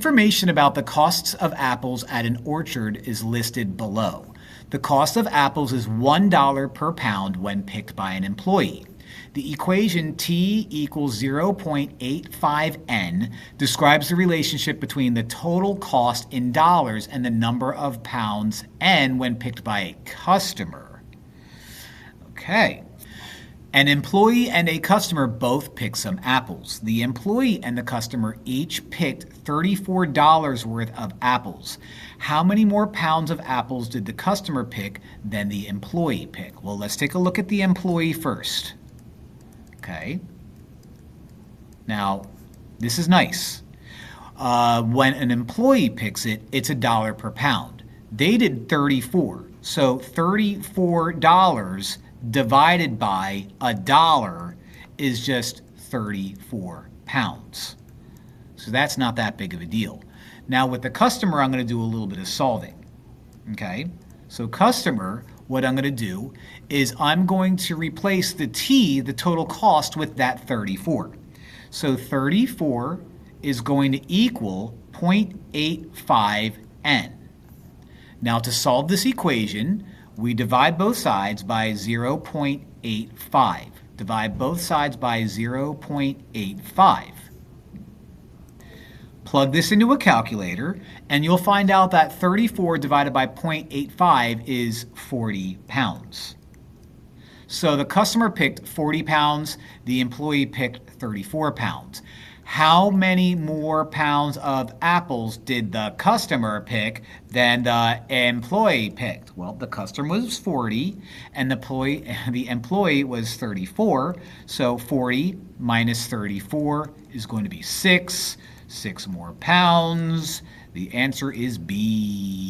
Information about the costs of apples at an orchard is listed below. The cost of apples is $1 per pound when picked by an employee. The equation T equals 0.85N describes the relationship between the total cost in dollars and the number of pounds N when picked by a customer. Okay. An employee and a customer both picked some apples. The employee and the customer each picked $34 worth of apples. How many more pounds of apples did the customer pick than the employee pick? Well, let's take a look at the employee first. Okay. Now, this is nice. When an employee picks it, it's $1 per pound. They did 34. So $34 divided by $1 is just 34 pounds. So that's not that big of a deal. Now with the customer, I'm going to do a little bit of solving. Okay, so customer, what I'm going to do is I'm going to replace the T, the total cost, with that 34. So 34 is going to equal 0.85N. Now to solve this equation, we divide both sides by 0.85. Divide both sides by 0.85. Plug this into a calculator, and you'll find out that 34 divided by 0.85 is 40 pounds. So the customer picked 40 pounds, the employee picked 34 pounds. How many more pounds of apples did the customer pick than the employee picked? Well, the customer was 40 and the employee was 34. So 40 minus 34 is going to be 6. 6 more pounds. The answer is B.